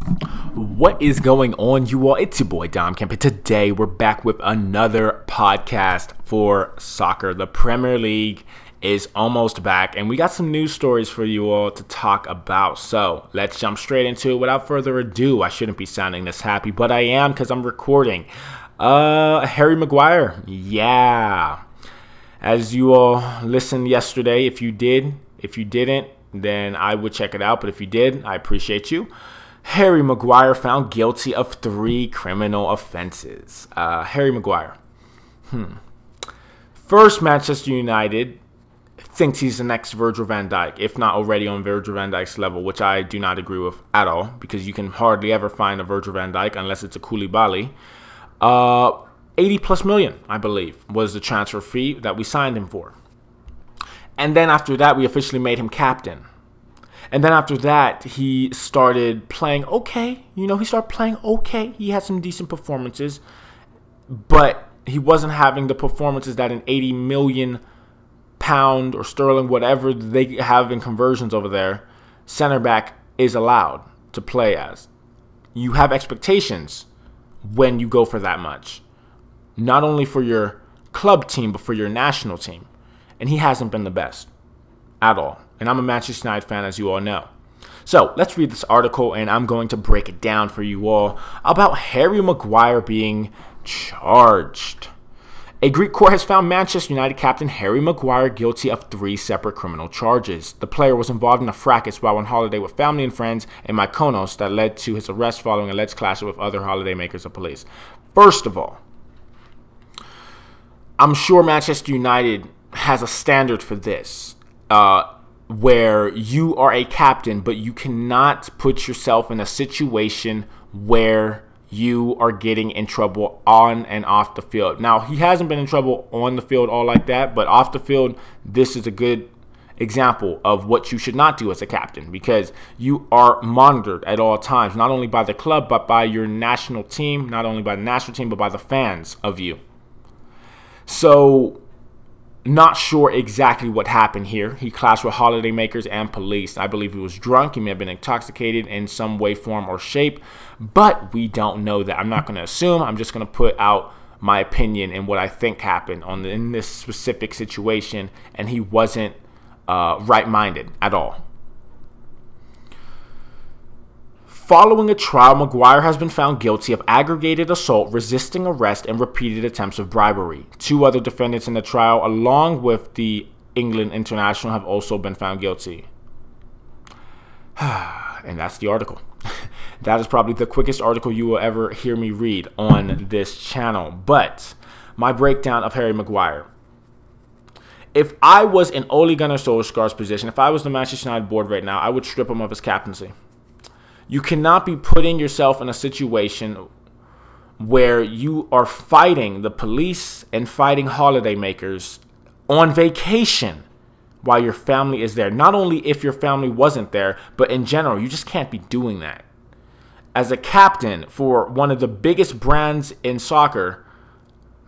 What is going on, you all? It's your boy Dom Kemp, and today we're back with another podcast for soccer. The Premier League is almost back, and we got some news stories for you all to talk about. So let's jump straight into it. Without further ado, I shouldn't be sounding this happy, but I am because I'm recording. Harry Maguire, yeah. As you all listened yesterday, if you didn't, then I would check it out. But if you did, I appreciate you. Harry Maguire found guilty of 3 criminal offenses. Harry Maguire. First, Manchester United thinks he's the next Virgil van Dijk, if not already on Virgil van Dijk's level, which I do not agree with at all, because you can hardly ever find a Virgil van Dijk unless it's a Koulibaly. 80 plus million, I believe, was the transfer fee that we signed him for. And then after that, we officially made him captain. And then after that, he started playing okay. He started playing okay. He had some decent performances. But he wasn't having the performances that an 80 million pound or sterling, whatever they have in conversions over there, center back is allowed to play as. You have expectations when you go for that much. Not only for your club team, but for your national team. And he hasn't been the best at all. And I'm a Manchester United fan, as you all know. So let's read this article, and I'm going to break it down for you all about Harry Maguire being charged. A Greek court has found Manchester United captain Harry Maguire guilty of 3 separate criminal charges. The player was involved in a fracas while on holiday with family and friends in Mykonos that led to his arrest following alleged clash with other holidaymakers and police. First of all, I'm sure Manchester United has a standard for this, where you are a captain, but you cannot put yourself in a situation where you are getting in trouble on and off the field. Now, he hasn't been in trouble on the field all like that, but off the field, this is a good example of what you should not do as a captain, because you are monitored at all times, not only by the club, but by your national team, not only by the national team, but by the fans of you. So, not sure exactly what happened here. He clashed with holidaymakers and police. I believe he was drunk. He may have been intoxicated in some way, form, or shape, but we don't know that. I'm not going to assume. I'm just going to put out my opinion and what I think happened in this specific situation, and he wasn't right-minded at all. Following a trial, Maguire has been found guilty of aggravated assault, resisting arrest, and repeated attempts of bribery. 2 other defendants in the trial, along with the England international, have also been found guilty. And that's the article. That is probably the quickest article you will ever hear me read on this channel. But my breakdown of Harry Maguire. If I was in Ole Gunnar Solskjaer's position, if I was the Manchester United board right now, I would strip him of his captaincy. You cannot be putting yourself in a situation where you are fighting the police and fighting holidaymakers on vacation while your family is there. Not only if your family wasn't there, but in general, you just can't be doing that. As a captain for one of the biggest brands in soccer,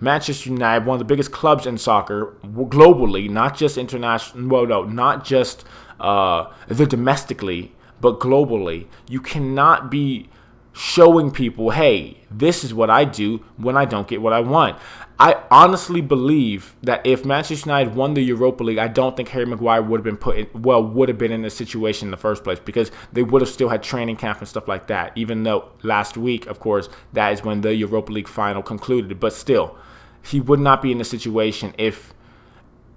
Manchester United, one of the biggest clubs in soccer globally, not just international, well, no, not just the domestically, but globally, you cannot be showing people, hey, this is what I do when I don't get what I want. I honestly believe that if Manchester United won the Europa League, I don't think Harry Maguire would have been would have been in this situation in the first place, because they would have still had training camp and stuff like that. Even though last week, of course, that is when the Europa League final concluded. But still, he would not be in the situation if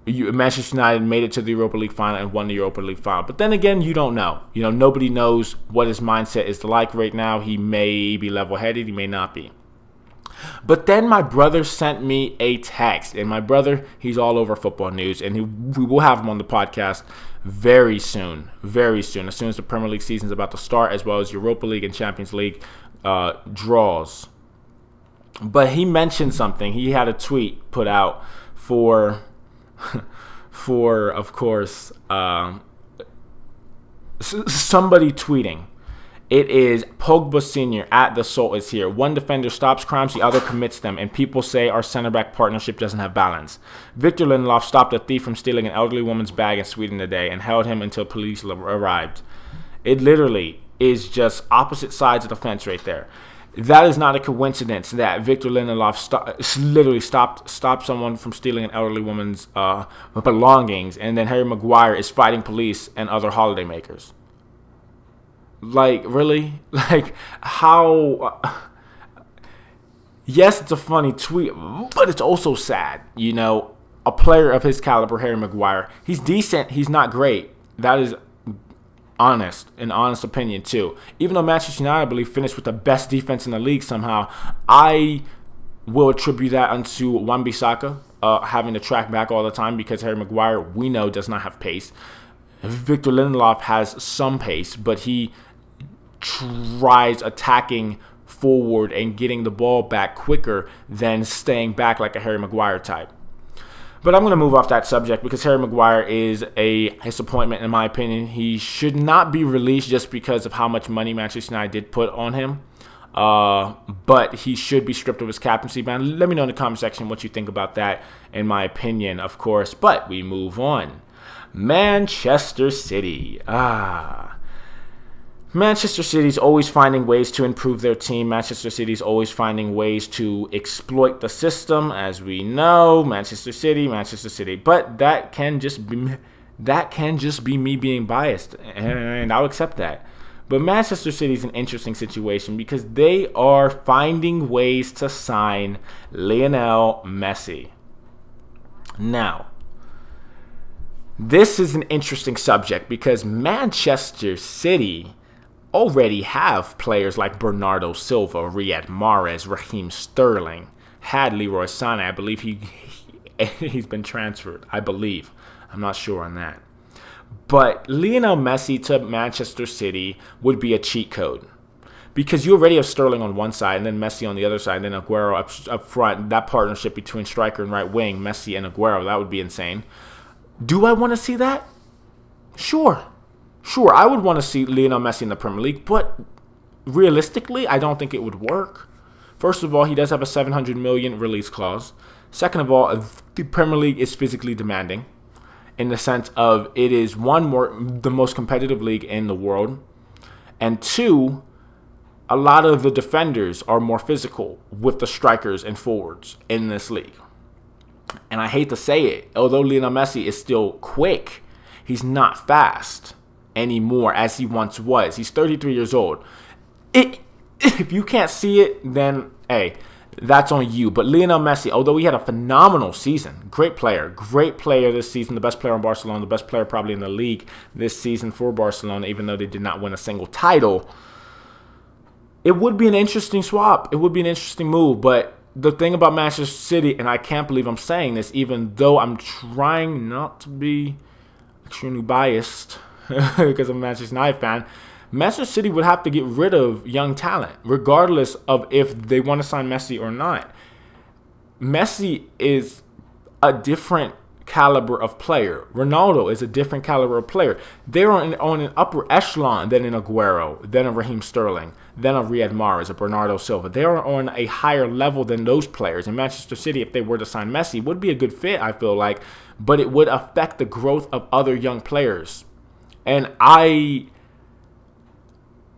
Manchester United made it to the Europa League final and won the Europa League final. But then again, you don't know. Nobody knows what his mindset is like right now. He may be level-headed. He may not be. But then my brother sent me a text. And my brother, he's all over football news. And we will have him on the podcast very soon. Very soon. As soon as the Premier League season is about to start, as well as Europa League and Champions League draws. But he mentioned something. He had a tweet put out for of course, somebody tweeting. It is Pogba Sr. at the Salt is here. One defender stops crimes, the other commits them, and people say our center-back partnership doesn't have balance. Victor Lindelof stopped a thief from stealing an elderly woman's bag in Sweden today and held him until police arrived. It literally is just opposite sides of the fence right there. That is not a coincidence that Victor Lindelof literally stopped someone from stealing an elderly woman's belongings, and then Harry Maguire is fighting police and other holidaymakers. Like, really? Like, how... Yes, it's a funny tweet, but it's also sad. You know, a player of his caliber, Harry Maguire, he's decent, he's not great. That is an honest opinion too. Even though Manchester United, I believe, finished with the best defense in the league somehow, I will attribute that unto Wan-Bissaka having to track back all the time, because Harry Maguire, we know, does not have pace. Victor Lindelof has some pace, but he tries attacking forward and getting the ball back quicker than staying back like a Harry Maguire type. But I'm going to move off that subject because Harry Maguire is a disappointment in my opinion. He should not be released just because of how much money Manchester United did put on him. But he should be stripped of his captaincy ban. Let me know in the comment section what you think about that, in my opinion, of course. But we move on. Manchester City. Manchester City's always finding ways to improve their team. Manchester City's always finding ways to exploit the system, as we know. Manchester City. But that can just be me being biased, and I'll accept that. But Manchester City's an interesting situation because they are finding ways to sign Lionel Messi. Now, this is an interesting subject because Manchester City already have players like Bernardo Silva, Riyad Mahrez, Raheem Sterling, had Leroy Sané. I believe he's been transferred. I believe. I'm not sure on that. But Lionel Messi to Manchester City would be a cheat code, because you already have Sterling on one side and then Messi on the other side, and then Aguero up front. That partnership between striker and right wing, Messi and Aguero, that would be insane. Do I want to see that? Sure, I would want to see Lionel Messi in the Premier League, but realistically, I don't think it would work. First of all, he does have a $700 million release clause. Second of all, the Premier League is physically demanding, in the sense of it is the most competitive league in the world, and two, a lot of the defenders are more physical with the strikers and forwards in this league. And I hate to say it, although Lionel Messi is still quick, he's not fast anymore as he once was. He's 33 years old. If you can't see it, then hey, that's on you. But Lionel Messi, although he had a phenomenal season, great player this season, the best player in Barcelona, the best player probably in the league this season for Barcelona, even though they did not win a single title, it would be an interesting swap. It would be an interesting move. But the thing about Manchester City, and I can't believe I'm saying this, even though I'm trying not to be extremely biased because I'm a Manchester United fan, Manchester City would have to get rid of young talent, regardless of if they want to sign Messi or not. Messi is a different caliber of player. Ronaldo is a different caliber of player. They're on an upper echelon than an Aguero, than a Raheem Sterling, than a Riyad Mahrez, a Bernardo Silva. They are on a higher level than those players. And Manchester City, if they were to sign Messi, would be a good fit, I feel like, but it would affect the growth of other young players. And I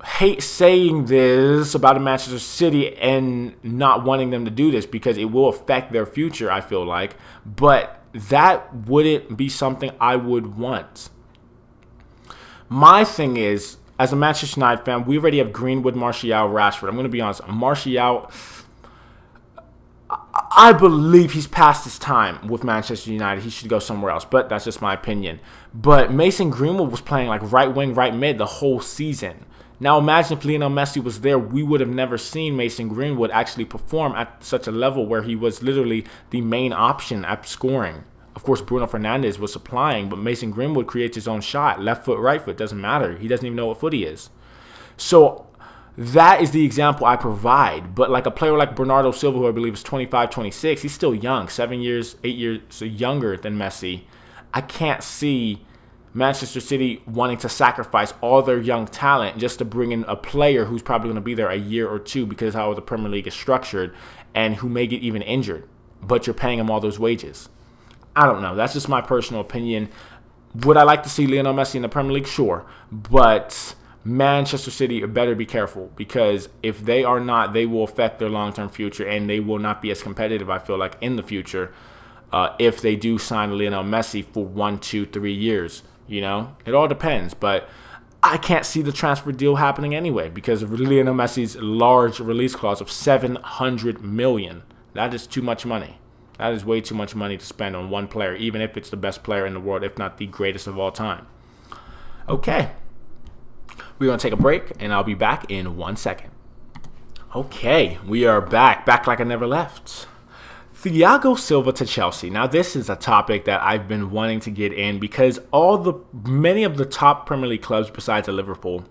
hate saying this about Manchester City and not wanting them to do this, because it will affect their future, I feel like. But that wouldn't be something I would want. My thing is, as a Manchester United fan, we already have Greenwood, Martial, Rashford. I'm going to be honest. Martial, I believe he's past his time with Manchester United. He should go somewhere else, but that's just my opinion. But Mason Greenwood was playing like right wing, right mid the whole season. Now imagine if Lionel Messi was there, we would have never seen Mason Greenwood actually perform at such a level where he was literally the main option at scoring. Of course, Bruno Fernandes was supplying, but Mason Greenwood creates his own shot. Left foot, right foot, doesn't matter. He doesn't even know what foot he is. So that is the example I provide. But like a player like Bernardo Silva, who I believe is 25, 26, he's still young, 7 years, 8 years younger than Messi. I can't see Manchester City wanting to sacrifice all their young talent just to bring in a player who's probably going to be there a year or two, because of how the Premier League is structured, and who may get even injured, but you're paying him all those wages. I don't know. That's just my personal opinion. Would I like to see Lionel Messi in the Premier League? Sure. But Manchester City better be careful, because if they are not, they will affect their long-term future, and they will not be as competitive, I feel like, in the future if they do sign Lionel Messi for 1, 2, 3 years. You know, it all depends, but I can't see the transfer deal happening anyway because of Lionel Messi's large release clause of $700 million. That is too much money. That is way too much money to spend on one player, even if it's the best player in the world, if not the greatest of all time. Okay. We're going to take a break, and I'll be back in 1 second. Okay, we are back like I never left. Thiago Silva to Chelsea. Now, this is a topic that I've been wanting to get in because many of the top Premier League clubs besides Liverpool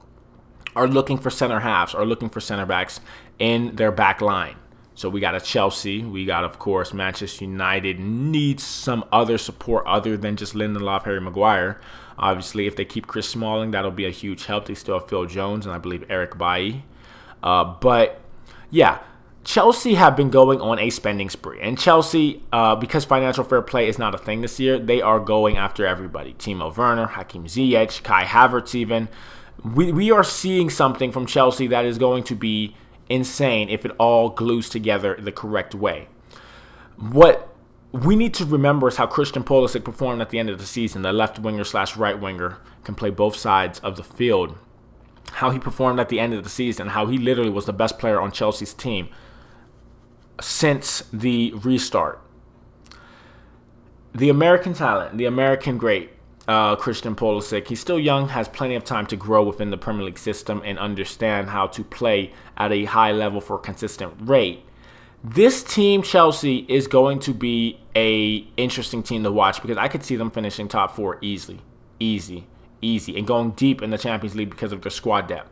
are looking for center halves, are looking for center backs in their back line. So we got a Chelsea. We got, of course, Manchester United needs some other support other than just Lindelof, Harry Maguire. Obviously, if they keep Chris Smalling, that'll be a huge help. They still have Phil Jones and I believe Eric Bailly. But, yeah, Chelsea have been going on a spending spree. And Chelsea, because financial fair play is not a thing this year, they are going after everybody. Timo Werner, Hakim Ziyech, Kai Havertz even. We are seeing something from Chelsea that is going to be insane if it all glues together the correct way. What we need to remember is how Christian Pulisic performed at the end of the season. The left winger / right winger can play both sides of the field. How he performed at the end of the season, how he literally was the best player on Chelsea's team since the restart. The American talent, the American great, Christian Pulisic, he's still young, has plenty of time to grow within the Premier League system and understand how to play at a high level for a consistent rate. This team, Chelsea, is going to be a interesting team to watch because I could see them finishing top 4 easily, and going deep in the Champions League because of their squad depth.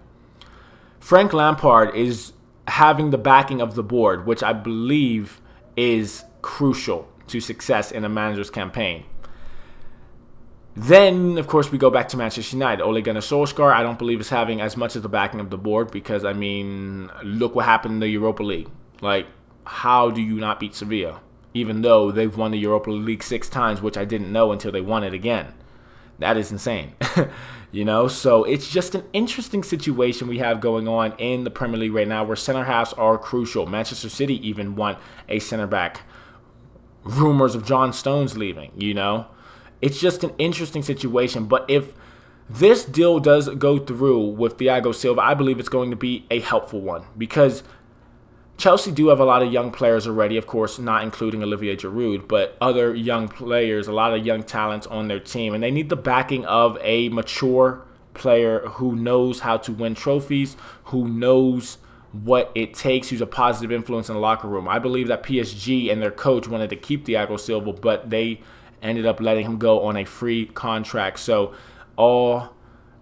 Frank Lampard is having the backing of the board, which I believe is crucial to success in a manager's campaign. Then, of course, we go back to Manchester United. Ole Gunnar Solskjaer, I don't believe is having as much of the backing of the board because, I mean, look what happened in the Europa League. Like, how do you not beat Sevilla? Even though they've won the Europa League 6 times, which I didn't know until they won it again. That is insane. You know, so it's just an interesting situation we have going on in the Premier League right now where center halves are crucial. Manchester City even want a center back. Rumors of John Stones leaving, you know. It's just an interesting situation. But if this deal does go through with Thiago Silva, I believe it's going to be a helpful one because Chelsea do have a lot of young players already, of course, not including Olivier Giroud, but other young players, a lot of young talents on their team. And they need the backing of a mature player who knows how to win trophies, who knows what it takes, who's a positive influence in the locker room. I believe that PSG and their coach wanted to keep Thiago Silva, but they ended up letting him go on a free contract. So all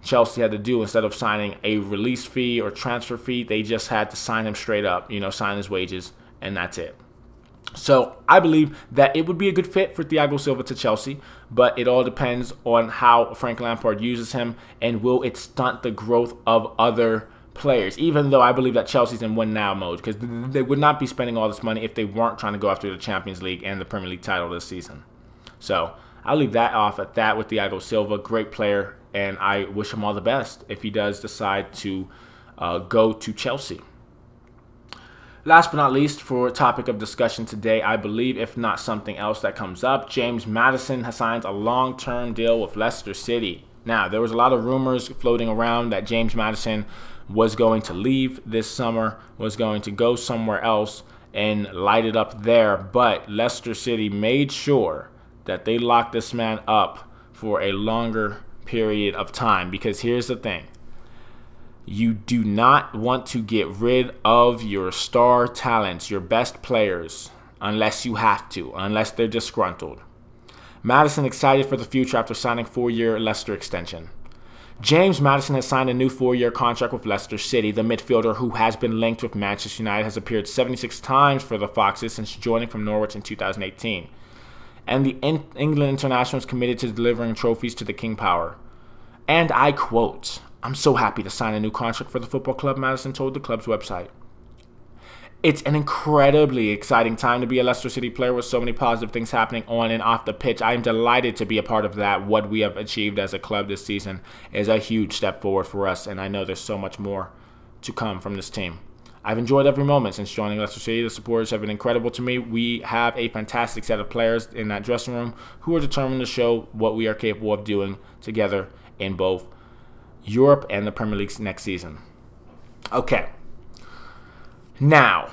Chelsea had to do, instead of signing a release fee or transfer fee, they just had to sign him straight up, you know, sign his wages, and that's it. So I believe that it would be a good fit for Thiago Silva to Chelsea, but it all depends on how Frank Lampard uses him and will it stunt the growth of other players, even though I believe that Chelsea's in win now mode because they would not be spending all this money if they weren't trying to go after the Champions League and the Premier League title this season. So I'll leave that off at that with Thiago Silva. Great player, and I wish him all the best if he does decide to go to Chelsea. Last but not least, for a topic of discussion today, I believe, if not something else that comes up, James Madison has signed a long-term deal with Leicester City. Now, there was a lot of rumors floating around that James Madison was going to leave this summer, was going to go somewhere else and light it up there, but Leicester City made sure that they locked this man up for a longer period of time because here's the thing. You do not want to get rid of your star talents, your best players, unless you have to, unless they're disgruntled. Madison excited for the future after signing 4-year Leicester extension. James Madison has signed a new 4-year contract with Leicester City. The midfielder, who has been linked with Manchester United, has appeared 76 times for the Foxes since joining from Norwich in 2018. And the England international is committed to delivering trophies to the King Power. And I quote, "I'm so happy to sign a new contract for the football club," Madison told the club's website. It's an incredibly exciting time to be a Leicester City player with so many positive things happening on and off the pitch. I am delighted to be a part of that. What we have achieved as a club this season is a huge step forward for us, and I know there's so much more to come from this team. I've enjoyed every moment since joining Leicester City. The supporters have been incredible to me. We have a fantastic set of players in that dressing room who are determined to show what we are capable of doing together in both Europe and the Premier League next season. Okay. Now,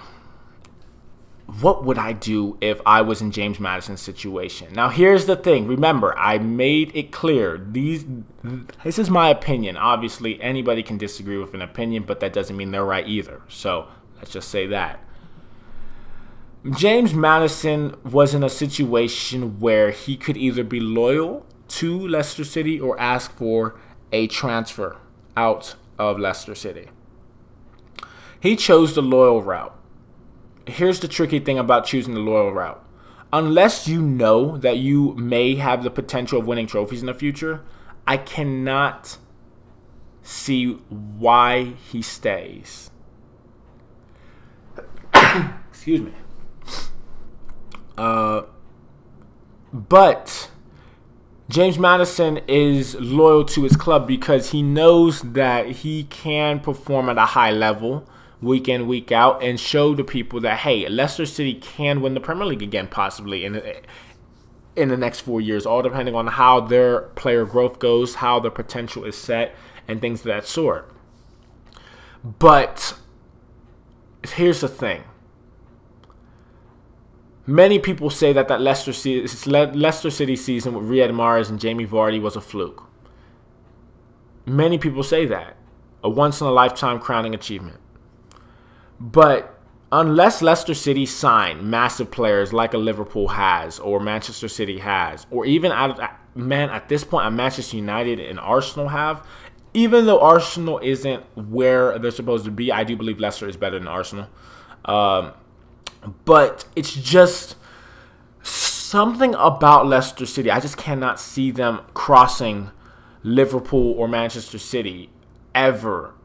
what would I do if I was in James Madison's situation? Now, here's the thing. Remember, I made it clear. This is my opinion. Obviously, anybody can disagree with an opinion, but that doesn't mean they're right either. So, let's just say that. James Madison was in a situation where he could either be loyal to Leicester City or ask for a transfer out of Leicester City. He chose the loyal route. Here's the tricky thing about choosing the loyal route. Unless you know that you may have the potential of winning trophies in the future, I cannot see why he stays. Excuse me. But James Madison is loyal to his club because he knows that he can perform at a high level week in, week out, and show the people that, hey, Leicester City can win the Premier League again, possibly in the next 4 years, all depending on how their player growth goes, how their potential is set, and things of that sort. But here's the thing. Many people say that Leicester City season with Riyad Mahrez and Jamie Vardy was a fluke. Many people say that. A once-in-a-lifetime crowning achievement. But unless Leicester City sign massive players like a Liverpool has or Manchester City has, or even at this point Manchester United and Arsenal have, even though Arsenal isn't where they're supposed to be, I do believe Leicester is better than Arsenal. But it's just something about Leicester City. I just cannot see them crossing Liverpool or Manchester City ever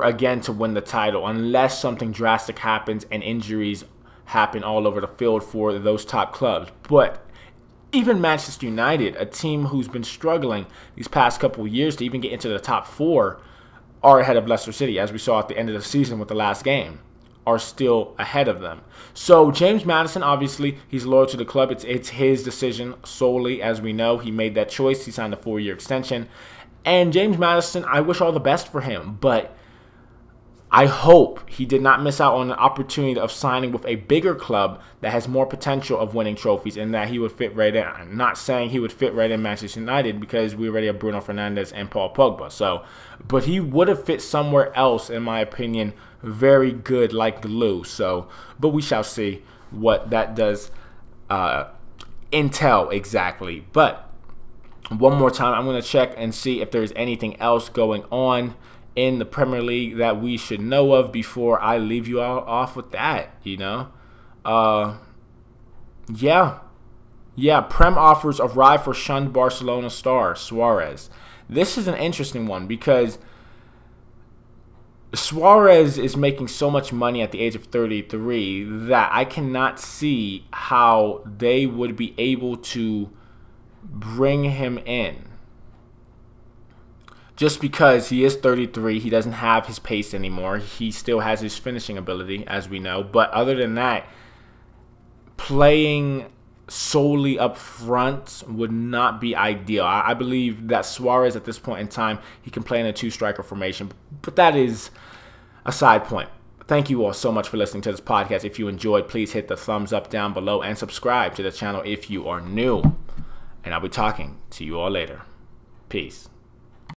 again to win the title unless something drastic happens and injuries happen all over the field for those top clubs. But even Manchester United, a team who's been struggling these past couple of years to even get into the top 4, are ahead of Leicester City, as we saw at the end of the season with the last game, are still ahead of them. So James Madison, obviously, he's loyal to the club. It's his decision solely, as we know. He made that choice. He signed a 4-year extension. And James Madison, I wish all the best for him, but I hope he did not miss out on an opportunity of signing with a bigger club that has more potential of winning trophies and that he would fit right in. I'm not saying he would fit right in Manchester United because we already have Bruno Fernandes and Paul Pogba. But he would have fit somewhere else, in my opinion, very good like glue. But we shall see what that does entail exactly. But one more time, I'm going to check and see if there's anything else going on in the Premier League that we should know of before I leave you all off with that, you know. Yeah, Prem offers arrive for shunned Barcelona star Suarez. This is an interesting one because Suarez is making so much money at the age of 33 that I cannot see how they would be able to bring him in. Just because he is 33, he doesn't have his pace anymore. He still has his finishing ability, as we know. But other than that, playing solely up front would not be ideal. I believe that Suarez at this point in time, he can play in a 2-striker formation. But that is a side point. Thank you all so much for listening to this podcast. If you enjoyed, please hit the thumbs up down below and subscribe to the channel if you are new. And I'll be talking to you all later. Peace.